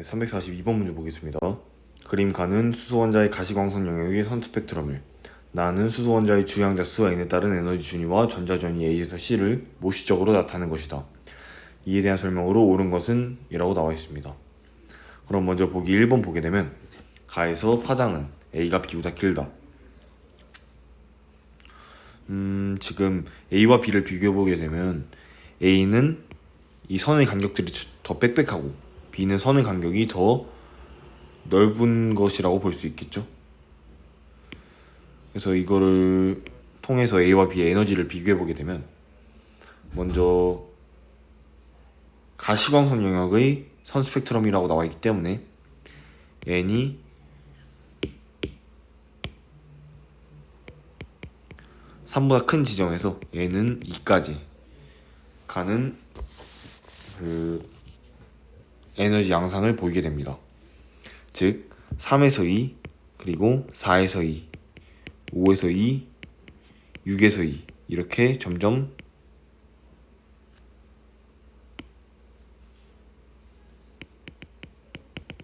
342번 문제 보겠습니다. 그림 가는 수소원자의 가시광선 영역의 선 스펙트럼을 나는 수소원자의 주양자 수 n에 따른 에너지 준위와 전자 전위 A에서 C를 모시적으로 나타낸 것이다. 이에 대한 설명으로 옳은 것은 이라고 나와 있습니다. 그럼 먼저 보기 1번 보게 되면 가에서 파장은 A가 B보다 길다. 지금 A와 B를 비교해 보게 되면 A는 이 선의 간격들이 더 빽빽하고 B는 선의 간격이 더 넓은 것이라고 볼 수 있겠죠. 그래서 이거를 통해서 A와 B의 에너지를 비교해 보게 되면 먼저 가시광선 영역의 선 스펙트럼이라고 나와 있기 때문에 N이 3보다 큰 지점에서 N은 2까지 가는 그 에너지 양상을 보이게 됩니다. 즉 3에서 2, 그리고 4에서 2, 5에서 2, 6에서 2 이렇게 점점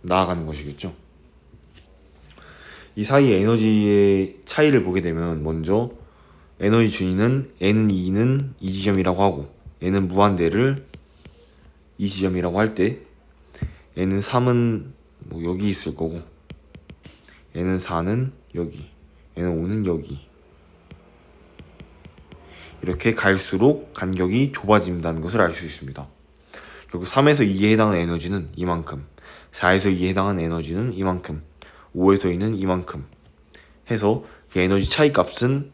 나아가는 것이겠죠. 이 사이의 에너지의 차이를 보게 되면 먼저 에너지 준위는 N은 2는 이 지점이라고 하고 N은 무한대를 이 지점이라고 할 때 N은 3은 뭐 여기 있을 거고 N은 4는 여기, N은 5는 여기 이렇게 갈수록 간격이 좁아진다는 것을 알 수 있습니다. 결국 3에서 2에 해당하는 에너지는 이만큼, 4에서 2에 해당하는 에너지는 이만큼, 5에서 2는 이만큼 해서 그 에너지 차이 값은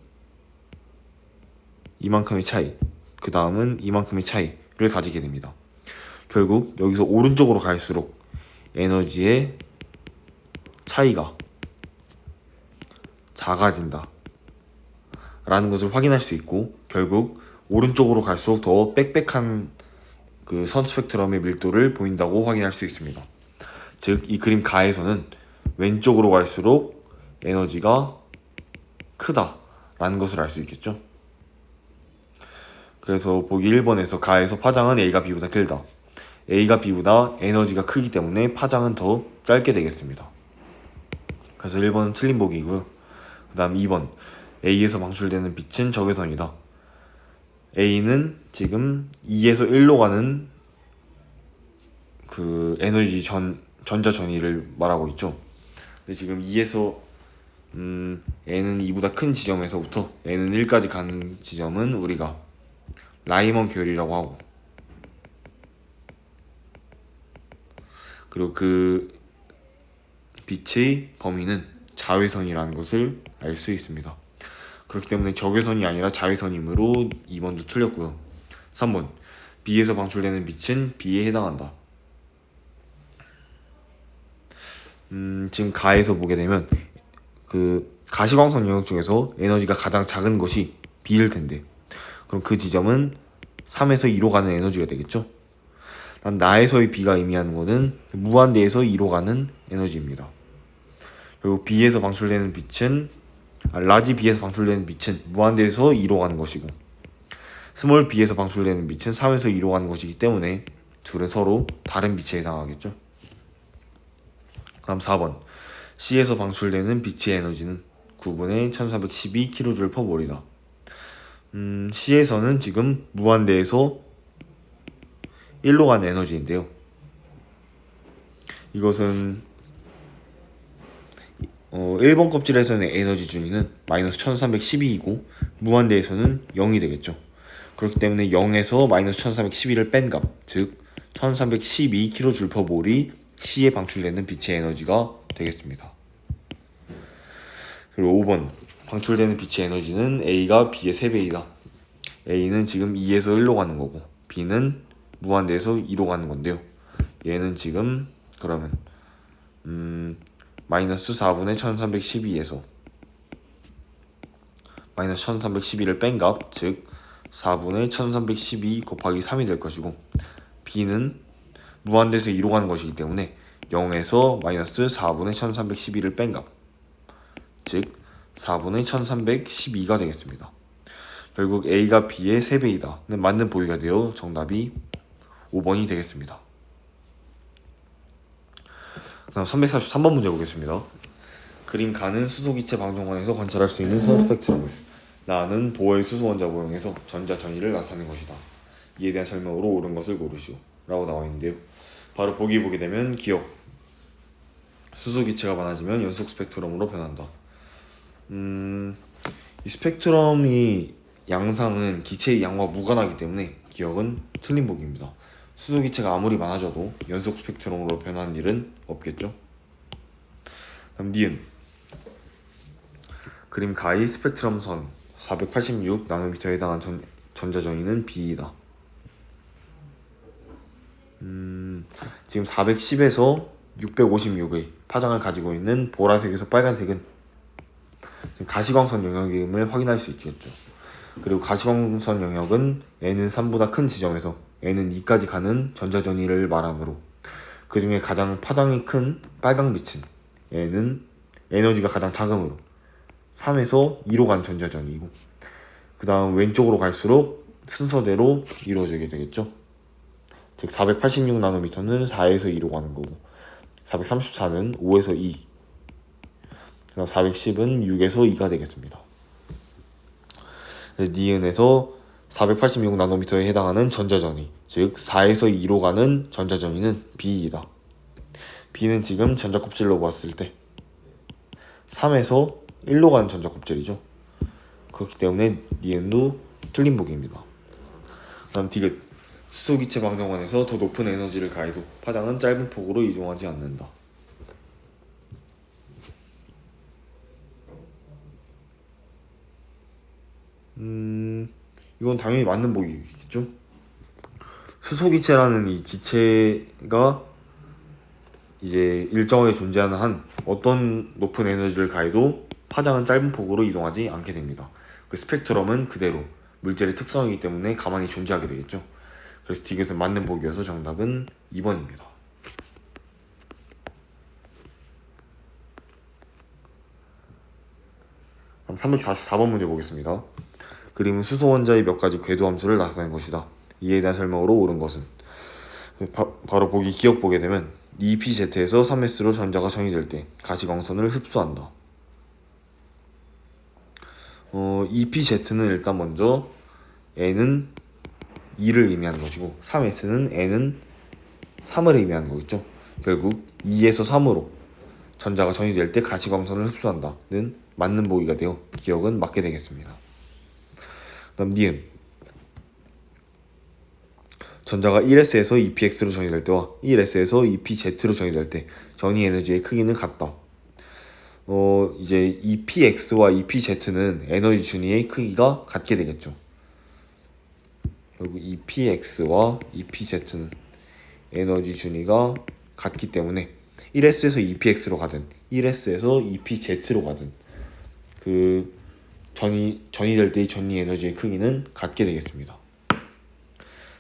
이만큼의 차이, 그 다음은 이만큼의 차이를 가지게 됩니다. 결국 여기서 오른쪽으로 갈수록 에너지의 차이가 작아진다 라는 것을 확인할 수 있고, 결국 오른쪽으로 갈수록 더 빽빽한 그 선 스펙트럼의 밀도를 보인다고 확인할 수 있습니다. 즉 이 그림 가에서는 왼쪽으로 갈수록 에너지가 크다 라는 것을 알 수 있겠죠. 그래서 보기 1번에서 가에서 파장은 A가 B보다 길다. A가 B보다 에너지가 크기 때문에 파장은 더 짧게 되겠습니다. 그래서 1번은 틀린 보기이고요. 그 다음 2번, A에서 방출되는 빛은 적외선이다. A는 지금 2에서 1로 가는 그 에너지 전자 전위를 말하고 있죠. 근데 지금 2에서 N은 2보다 큰 지점에서부터 N은 1까지 가는 지점은 우리가 라이먼 결이라고 하고, 그리고 그 빛의 범위는 자외선이라는 것을 알 수 있습니다. 그렇기 때문에 적외선이 아니라 자외선이므로 2번도 틀렸고요. 3번, B에서 방출되는 빛은 B에 해당한다. 지금 가에서 보게 되면 그 가시광선 영역 중에서 에너지가 가장 작은 것이 B일 텐데, 그럼 그 지점은 3에서 2로 가는 에너지가 되겠죠. 다음 나에서의 B가 의미하는 것은 무한대에서 2로 가는 에너지입니다. 그리고 B에서 방출되는 빛은 라지 B에서 방출되는 빛은 무한대에서 2로 가는 것이고, 스몰 B에서 방출되는 빛은 3에서 2로 가는 것이기 때문에 둘은 서로 다른 빛에 해당하겠죠. 다음 4번, C에서 방출되는 빛의 에너지는 9분의 1312kJ/몰이다. C에서는 지금 무한대에서 1로 가는 에너지인데요. 이것은 1번 껍질에서는 에너지 준위는 마이너스 1312이고 무한대에서는 0이 되겠죠. 그렇기 때문에 0에서 마이너스 1312를 뺀 값, 즉 1312kJ/몰이 C에 방출되는 빛의 에너지가 되겠습니다. 그리고 5번, 방출되는 빛의 에너지는 A가 B의 3배이다. A는 지금 2에서 1로 가는 거고 B는 무한대에서 2로 가는 건데요. 얘는 지금 그러면 마이너스 4분의 1312에서 마이너스 1312를 뺀 값, 즉 4분의 1312 곱하기 3이 될 것이고, B는 무한대에서 2로 가는 것이기 때문에 0에서 마이너스 4분의 1312를 뺀 값, 즉 4분의 1312가 되겠습니다. 결국 A가 B의 3배이다는 맞는 보기가 되어 정답이 5번이 되겠습니다. 다음 343번 문제 보겠습니다. 그림 가는 수소기체 방정관에서 관찰할 수 있는 선 스펙트럼을 나는 도어의 수소 원자 모형에서 전자 전이를 나타낸 것이다. 이에 대한 설명으로 옳은 것을 고르시오 라고 나와 있는데요. 바로 보기 보게 되면 기억, 수소기체가 많아지면 연속 스펙트럼으로 변한다. 이 스펙트럼이 양상은 기체의 양과 무관하기 때문에 기억은 틀린 보기입니다. 수소기체가 아무리 많아져도 연속 스펙트럼으로 변하는 일은 없겠죠. 다음 니은, 그림 가의 스펙트럼 선 486 나노미터에 해당한 전자전이는 B이다. 지금 410에서 656의 파장을 가지고 있는 보라색에서 빨간색은 가시광선 영역임을 확인할 수 있겠죠. 그리고 가시광선 영역은 N은 3보다 큰 지점에서 N은 2까지 가는 전자전이를 말하므로 그 중에 가장 파장이 큰 빨강빛은 N은 에너지가 가장 작으므로 3에서 2로 간 전자전이고, 그 다음 왼쪽으로 갈수록 순서대로 이루어지게 되겠죠. 즉 486 나노미터는 4에서 2로 가는 거고, 434는 5에서 2, 그 다음 410은 6에서 2가 되겠습니다. 니은에서 486 나노미터에 해당하는 전자전이, 즉 4에서 2로 가는 전자전이는 B이다. B는 지금 전자껍질로 봤을 때 3에서 1로 가는 전자껍질이죠. 그렇기 때문에 니은도 틀린 보기입니다. 다음 디귿, 수소기체 방정관에서 더 높은 에너지를 가해도 파장은 짧은 폭으로 이동하지 않는다. 이건 당연히 맞는 보기겠죠. 수소기체라는 이 기체가 이제 일정하게 존재하는 한 어떤 높은 에너지를 가해도 파장은 짧은 폭으로 이동하지 않게 됩니다. 그 스펙트럼은 그대로 물질의 특성이기 때문에 가만히 존재하게 되겠죠. 그래서 디귿은 맞는 보기여서 정답은 2번입니다. 다음 344번 문제 보겠습니다. 그림은 수소 원자의 몇 가지 궤도 함수를 나타낸 것이다. 이에 대한 설명으로 옳은 것은, 바로 보기 기억 보게 되면 EPZ에서 3S로 전자가 전이될 때 가시광선을 흡수한다. EPZ는 일단 먼저 N은 2를 의미하는 것이고 3S는 N은 3을 의미하는 거겠죠. 결국 2에서 3으로 전자가 전이될 때 가시광선을 흡수한다는 맞는 보기가 되어 기억은 맞게 되겠습니다. 다음 니은, 전자가 1S에서 EPX로 전이될 때와 1S에서 EPZ로 전이될 때 전이 에너지의 크기는 같다. 이제 EPX와 EPZ는 에너지 준위의 크기가 같게 되겠죠. 그리고 EPX와 EPZ는 에너지 준위가 같기 때문에 1S에서 EPX로 가든 1S에서 EPZ로 가든 그 전이될 때의 전이 에너지의 크기는 같게 되겠습니다.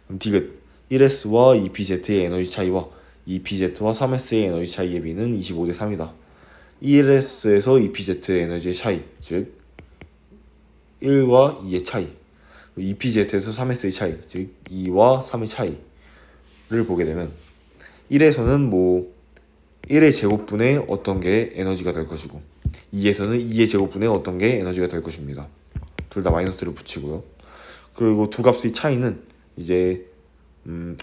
그럼 디귿, 1S와 EPZ의 에너지 차이와 EPZ와 3S의 에너지 차이의 비는 25대 3이다. 1S에서 EPZ의 에너지의 차이, 즉 1과 2의 차이, EPZ에서 3S의 차이, 즉 2와 3의 차이를 보게 되면 1에서는 1의 제곱분의 어떤 게 에너지가 될 것이고 2에서는 2의 제곱분의 어떤 게 에너지가 될 것입니다. 둘 다 마이너스를 붙이고요. 그리고 두 값의 차이는 이제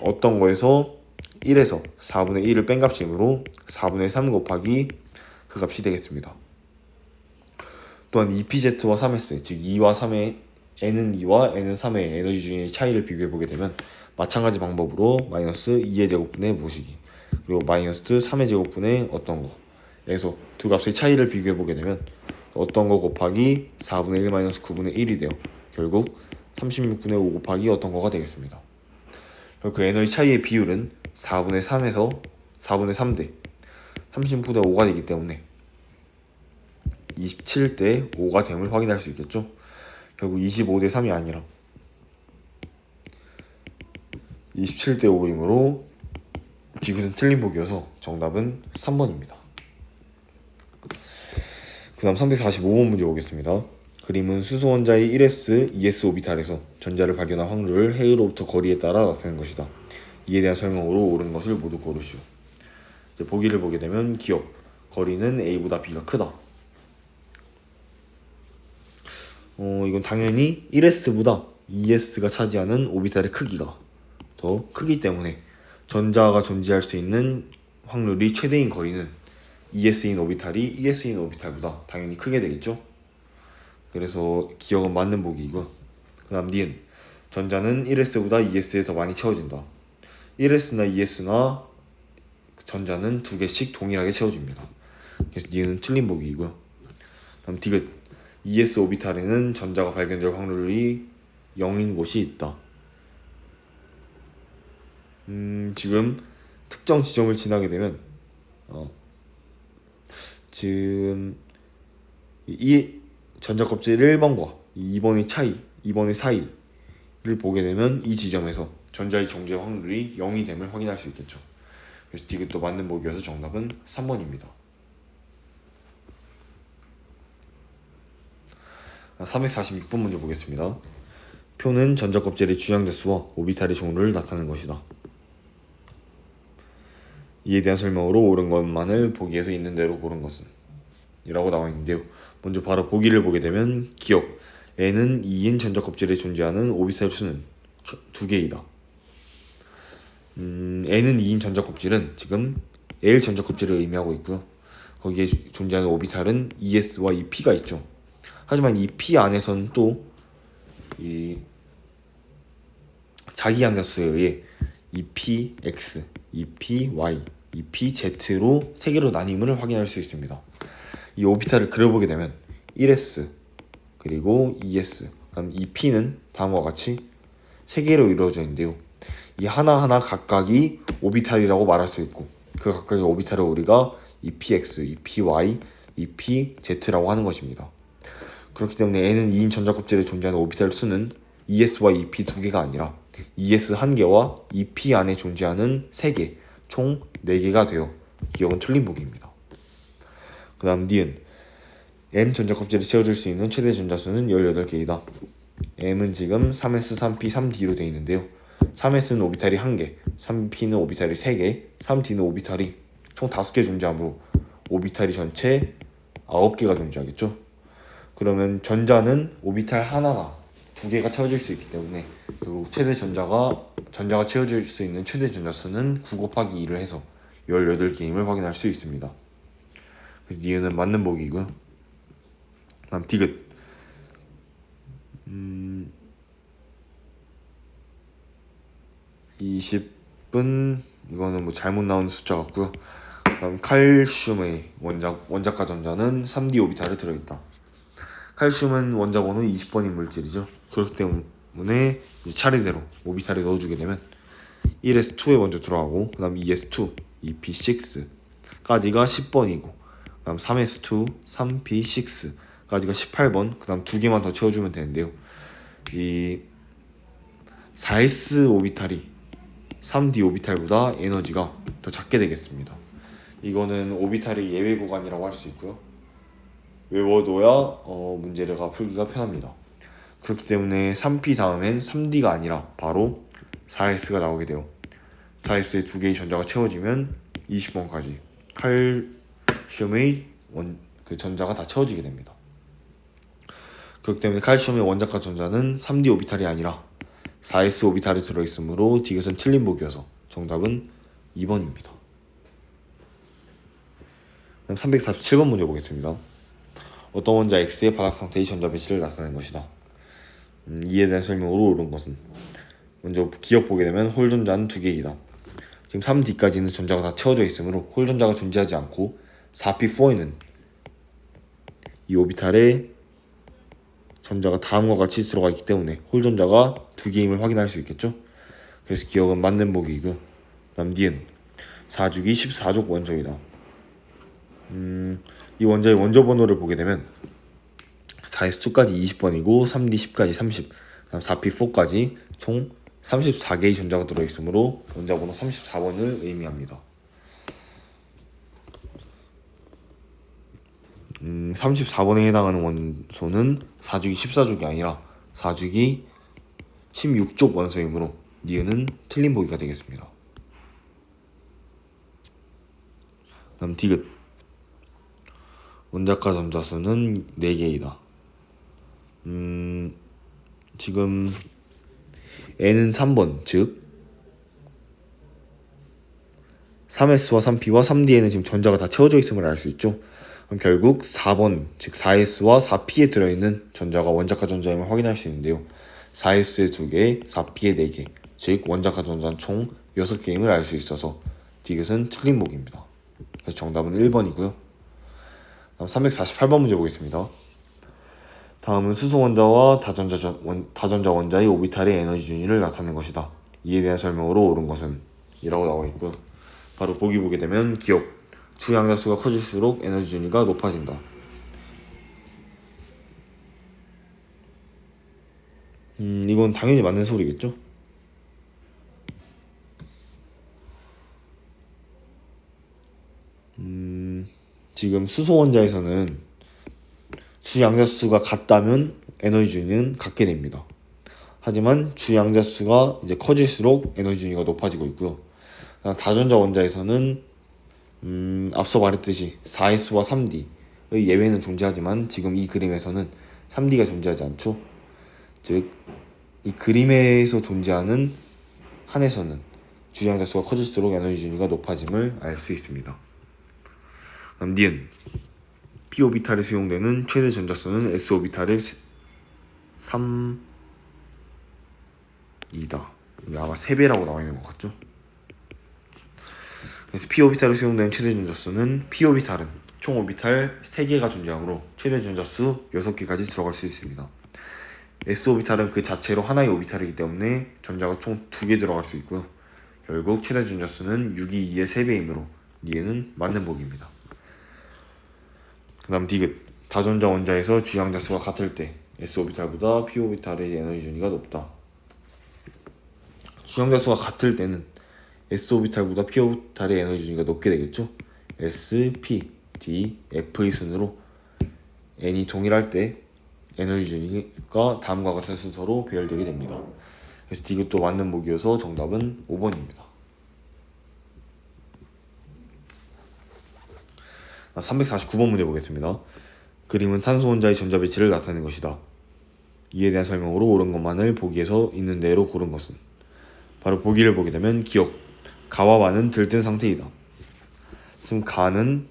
어떤 거에서 1에서 4분의 1을 뺀 값이므로 4분의 3 곱하기 그 값이 되겠습니다. 또한 EPZ와 3S, 즉 2와 3의 N은 2와 N은 3의 에너지 준위의 차이를 비교해보게 되면 마찬가지 방법으로 마이너스 2의 제곱분의 모시기, 그리고 마이너스 3의 제곱분의 어떤 거에서 두 값의 차이를 비교해보게 되면 어떤 거 곱하기 4분의 1 마이너스 9분의 1이 되어 결국 36분의 5 곱하기 어떤 거가 되겠습니다. 그 에너지 차이의 비율은 4분의 3에서 4분의 3대 36분의 5가 되기 때문에 27대 5가 됨을 확인할 수 있겠죠. 결국 25대 3이 아니라 27대 5이므로 디귿은 틀린 보기여서 정답은 3번입니다. 그 다음 345번 문제 보겠습니다. 그림은 수소 원자의 1s, 2s 오비탈에서 전자를 발견한 확률을 해로부터 거리에 따라 나타낸 것이다. 이에 대한 설명으로 옳은 것을 모두 고르시오. 이제 보기를 보게 되면 기억, 거리는 A보다 B가 크다. 이건 당연히 1s보다 2s가 차지하는 오비탈의 크기가 더 크기 때문에 전자가 존재할 수 있는 확률이 최대인 거리는 2s인 오비탈이 1s인 오비탈보다 당연히 크게 되겠죠. 그래서 기억은 맞는 보기이고, 그 다음 니은, 전자는 1s보다 2s에 더 많이 채워진다. 1s나 2s나 전자는 두 개씩 동일하게 채워집니다. 그래서 니은은 틀린 보기이고요. 다음 디귿, 2s 오비탈에는 전자가 발견될 확률이 0인 곳이 있다. 지금 특정 지점을 지나게 되면 지금 이 전자 껍질 1번과 2번의 차이, 2번의 사이를 보게 되면 이 지점에서 전자의 존재 확률이 0이 됨을 확인할 수 있겠죠. 그래서 디귿도 맞는 보기여서 정답은 3번입니다. 346번 문제 보겠습니다. 표는 전자 껍질의 주양 대수와 오비탈의 종류를 나타내는 것이다. 이에 대한 설명으로 옳은 것만을 보기에서 있는 대로 고른 것은? 이라고 나와 있는데요. 먼저 바로 보기를 보게 되면 기억, N은 2인 전자 껍질에 존재하는 오비탈 수는 2개이다. N은 2인 전자 껍질은 지금 L 전자 껍질을 의미하고 있고요. 거기에 존재하는 오비탈은 ES와 EP가 있죠. 하지만 이 P 안에서는 또 이 자기양자수에 의해 EPX, EPY, EPZ로 세 개로 나뉨을 확인할 수 있습니다. 이 오비탈을 그려보게 되면 1s 그리고 2s, 그다음 EP는 다음과 같이 세 개로 이루어져 있는데요. 이 하나하나 각각이 오비탈이라고 말할 수 있고, 그 각각의 오비탈을 우리가 EPX, EPY, EPZ라고 하는 것입니다. 그렇기 때문에 N은 2인 전자 껍질에 존재하는 오비탈 수는 ES와 EP 두 개가 아니라 ES 한 개와 EP 안에 존재하는 세 개, 총 4개가 되어 기억은 틀린 보기입니다. 그 다음 니은, M 전자 껍질에 채워질 수 있는 최대 전자수는 18개이다. M은 지금 3s, 3p, 3d로 되어 있는데요. 3s는 오비탈이 1개, 3p는 오비탈이 3개, 3d는 오비탈이 총 5개 존재하므로 오비탈이 전체 9개가 존재하겠죠. 그러면 전자는 오비탈 하나가 2개가 채워질 수 있기 때문에 결국 최대 전자가 채워질 수 있는 최대 전자수는 9 곱하기 2를 해서 18개임을 확인할 수 있습니다. 그래서 니은은 맞는 보기이고요. 다음 디귿, 20분 이거는 뭐 잘못 나온 숫자 같고요. 그다음 칼슘의 원자가 전자는 3d 오비탈에 들어있다. 칼슘은 원자 번호 20번인 물질이죠. 그렇기 때문에 이제 차례대로 오비탈에 넣어주게 되면 1s2에 먼저 들어가고, 그 다음 2s2, 2p6까지가 10번이고, 그 다음 3s2, 3p6까지가 18번, 그 다음 2개만 더 채워주면 되는데요. 이 4s 오비탈이 3d 오비탈보다 에너지가 더 작게 되겠습니다. 이거는 오비탈의 예외 구간이라고 할 수 있고요. 외워둬야 문제가 풀기가 편합니다. 그렇기 때문에 3p 다음엔 3d가 아니라 바로 4s가 나오게 돼요. 4s에 2개의 전자가 채워지면 20번까지 칼슘의 그 전자가 다 채워지게 됩니다. 그렇기 때문에 칼슘의 원자가 전자는 3d 오비탈이 아니라 4s 오비탈이 들어있으므로 디귿은 틀린 보기여서 정답은 2번입니다. 347번 문제 보겠습니다. 어떤 원자 X의 발학 상태의 전자 배치를 나타낸 것이다. 이에 대한 설명으로 옳은 것은? 먼저 기억 보게 되면 홀 전자는 2개이다. 지금 3D까지는 전자가 다 채워져 있으므로 홀 전자가 존재하지 않고 4P4에는 이 오비탈에 전자가 다음과 같이 들어가 있기 때문에 홀 전자가 2개임을 확인할 수 있겠죠. 그래서 기억은 맞는 보기이고, 다음 니은, 4주기 14족 원소이다. 이 원자의 원소 번호를 보게 되면 4s2까지 20번이고 3d 10까지 30, 다음 4p4까지 총 34개의 전자가 들어있으므로 원자 번호 34번을 의미합니다. 34번에 해당하는 원소는 4주기 14족이 아니라 4주기 16족 원소이므로 니은은 틀린 보기가 되겠습니다. 다음 디귿. 원자과 전자수는 4개이다. 지금 N은 3번, 즉 3s와 3p와 3d에는 지금 전자가 다 채워져 있음을 알 수 있죠. 그럼 결국 4번, 즉 4s와 4p에 들어있는 전자가 원자과 전자임을 확인할 수 있는데요. 4s에 2개, 4p에 4개, 즉 원자과 전자는 총 6개임을 알 수 있어서 디귿은 틀린 보기입니다. 그래서 정답은 1번이고요. 다음 348번 문제 보겠습니다. 다음은 수소 원자와 다전자 원자의 오비탈의 에너지 준위를 나타낸 것이다. 이에 대한 설명으로 옳은 것은? 이라고 나와 있고요. 바로 보기 보게 되면 기억. 주양자수가 커질수록 에너지 준위가 높아진다. 이건 당연히 맞는 소리겠죠? 지금 수소 원자에서는 주양자수가 같다면 에너지 준위는 같게 됩니다. 하지만 주양자수가 이제 커질수록 에너지 준위가 높아지고 있고요. 다전자 원자에서는 앞서 말했듯이 4s와 3d의 예외는 존재하지만 지금 이 그림에서는 3d가 존재하지 않죠. 즉 이 그림에서 존재하는 한에서는 주양자수가 커질수록 에너지 준위가 높아짐을 알 수 있습니다. 다음 니은. p 오비탈에 수용되는 최대 전자수는 s오비탈의 3이다. 아마 3배라고 나와 있는 것 같죠? 그래서 p오비탈에 수용되는 최대 전자수는 p오비탈은 총 오비탈 3개가 존재하므로 최대 전자수 6개까지 들어갈 수 있습니다. s오비탈은 그 자체로 하나의 오비탈이기 때문에 전자가 총 2개 들어갈 수 있고요. 결국 최대 전자수는 6이 2의 3배이므로 니은은 맞는 보기입니다. 그 다음 디귿. 다전자 원자에서 주양자수가 같을 때 s오비탈보다 p오비탈의 에너지 준위가 높다. 주양자수가 같을 때는 s오비탈보다 p오비탈의 에너지 준위가 높게 되겠죠. s, p, d, f의 순으로 n이 동일할 때 에너지 준위가 다음과 같은 순서로 배열되게 됩니다. 그래서 디귿도 맞는 보기여서 정답은 5번입니다. 349번 문제 보겠습니다. 그림은 탄소 원자의 전자 배치를 나타낸 것이다. 이에 대한 설명으로 옳은 것만을 보기에서 있는 대로 고른 것은? 바로 보기를 보게 되면 기억. 가와 와는 들뜬 상태이다. 지금 가는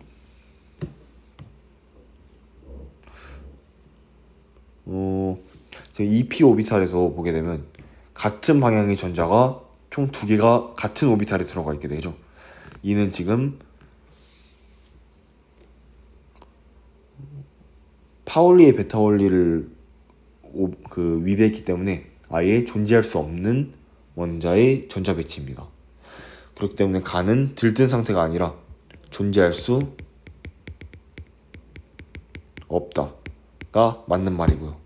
지금 2p 오비탈에서 보게 되면 같은 방향의 전자가 총 2개가 같은 오비탈에 들어가 있게 되죠. 이는 지금 파울리의 베타 원리를 위배했기 때문에 아예 존재할 수 없는 원자의 전자 배치입니다. 그렇기 때문에 가는 들뜬 상태가 아니라 존재할 수 없다가 맞는 말이고요.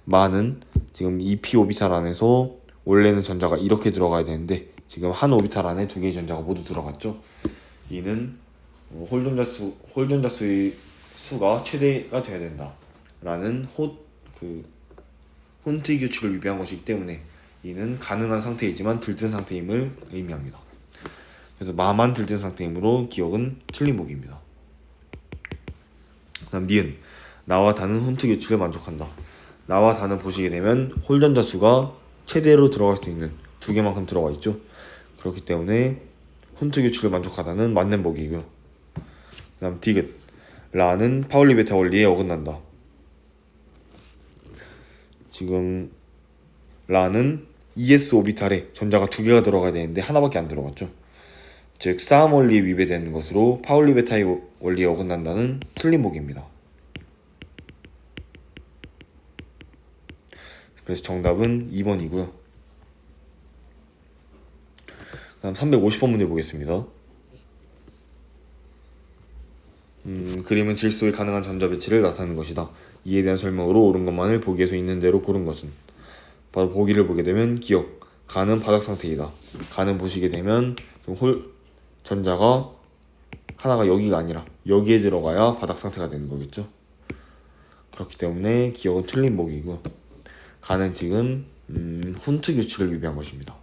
마는 지금 2p 오비탈 안에서 원래는 전자가 이렇게 들어가야 되는데 지금 한 오비탈 안에 2개의 전자가 모두 들어갔죠. 이는 홀전자수의 수가 최대가 돼야 된다 라는 혼트의 규칙을 위배한 것이기 때문에 이는 가능한 상태이지만 들뜬 상태임을 의미합니다. 그래서 마만 들뜬 상태이므로 기억은 틀린 보기입니다. 그 다음 니은. 나와 다는 혼트 규칙을 만족한다. 나와 다는 보시게 되면 홀전자 수가 최대로 들어갈 수 있는 2개만큼 들어가 있죠. 그렇기 때문에 혼트 규칙을 만족하다는 맞는 보기이고요. 그 다음 디귿. 라는 파울리 베타 원리에 어긋난다. 지금 라는 ES 오비탈에 전자가 2개가 들어가야 되는데 하나밖에 안 들어갔죠. 즉 싸움 원리에 위배되는 것으로 파울리 베타의 원리에 어긋난다는 틀린 보기입니다. 그래서 정답은 2번이고요. 다음 350번 문제 보겠습니다. 그림은 질소의 가능한 전자 배치를 나타내는 것이다. 이에 대한 설명으로 옳은 것만을 보기에서 있는 대로 고른 것은? 바로 보기를 보게 되면 기억. 가는 바닥 상태이다. 가는 보시게 되면 전자가 하나가 여기가 아니라 여기에 들어가야 바닥 상태가 되는 거겠죠. 그렇기 때문에 기억은 틀린 보기이고, 가는 지금 훈트 규칙을 위배한 것입니다.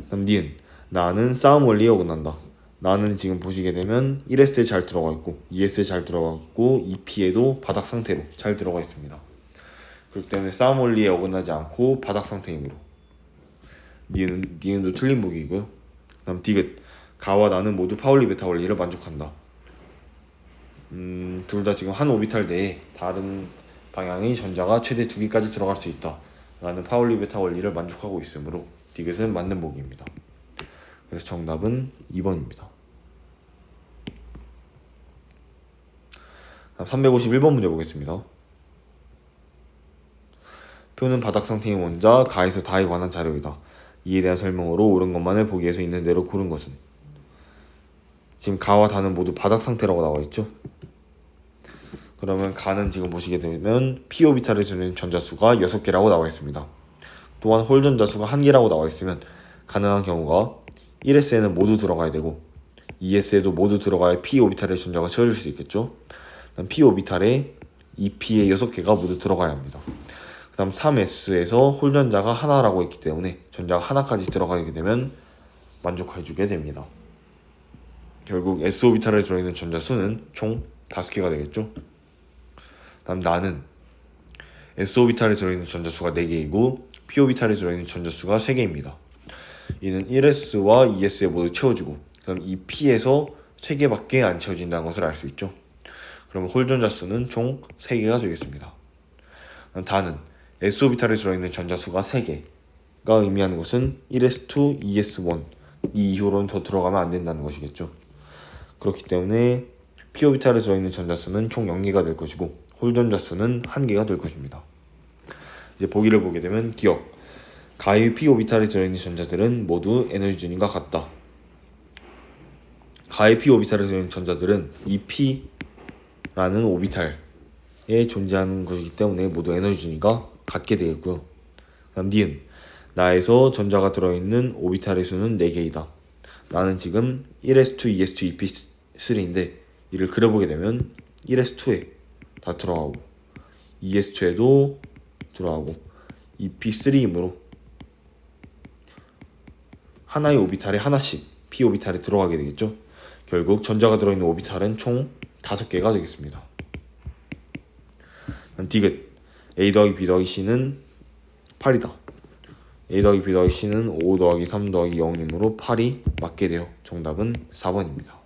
다음 니은. 나는 싸움 원리에 어긋난다. 나는 지금 보시게 되면 1S에 잘 들어가 있고 2S에 잘 들어가 있고 2P에도 바닥 상태로 잘 들어가 있습니다. 그렇기 때문에 싸움 원리에 어긋나지 않고 바닥 상태이므로 니은도 틀린 보기이고요. 다음 디귿 가와 나는 모두 파울리 베타 원리를 만족한다. 둘 다 지금 한 오비탈 내에 다른 방향의 전자가 최대 2개까지 들어갈 수 있다 라는 파울리 베타 원리를 만족하고 있으므로 디귿은 맞는 보기입니다. 그래서 정답은 2번입니다. 351번 문제 보겠습니다. 표는 바닥 상태의 원자 가에서 다에 관한 자료이다. 이에 대한 설명으로 옳은 것만을 보기에서 있는 대로 고른 것은? 지금 가와 다는 모두 바닥 상태라고 나와 있죠. 그러면 가는 지금 보시게 되면 p 오비탈을 주는 전자수가 6개라고 나와 있습니다. 또한 홀 전자수가 1개라고 나와 있으면 가능한 경우가 1S에는 모두 들어가야 되고 2S에도 모두 들어가야 p 오비탈의 전자가 채워질 수 있겠죠. 그다음 p 오비탈에 2p의 6개가 모두 들어가야 합니다. 그 다음 3S에서 홀 전자가 하나라고 했기 때문에 전자가 하나까지 들어가게 되면 만족해주게 됩니다. 결국 S 오비탈에 들어있는 전자 수는 총 5개가 되겠죠. 다음 나는 S 오비탈에 들어있는 전자 수가 4개이고 P 오비탈에 들어있는 전자 수가 3개입니다. 이는 1S와 2S에 모두 채워주고 그럼 이 P에서 3개밖에 안 채워진다는 것을 알 수 있죠. 그럼 홀 전자 수는 총 3개가 되겠습니다. 다는 S 오비탈에 들어있는 전자 수가 3개가 의미하는 것은 1S2, 2S1 이 이후로는 더 들어가면 안 된다는 것이겠죠. 그렇기 때문에 p 오비탈에 들어있는 전자수는 총 0개가 될 것이고 홀 전자수는 1개가 될 것입니다. 이제 보기를 보게 되면 기억 가의 p 오비탈에 들어있는 전자들은 모두 에너지 준위가 같다. 가의 p 오비탈에 들어있는 전자들은 이 p라는 오비탈에 존재하는 것이기 때문에 모두 에너지 준위가 같게 되겠고요. 다음 니은 나에서 전자가 들어있는 오비탈의 수는 4개이다. 나는 지금 1S2, 2S2, 2P3인데 이를 그려보게 되면 1S2에 다 들어가고 2S2에도 들어가고 2P3이므로 하나의 오비탈에 하나씩 P 오비탈에 들어가게 되겠죠. 결국 전자가 들어있는 오비탈은 총 5개가 되겠습니다. 디귿 A 더하기 B 더하기 C는 8이다. A 더하기 B 더하기 C는 5 더하기 3 더하기 0이므로 8이 맞게 되어 정답은 4번입니다.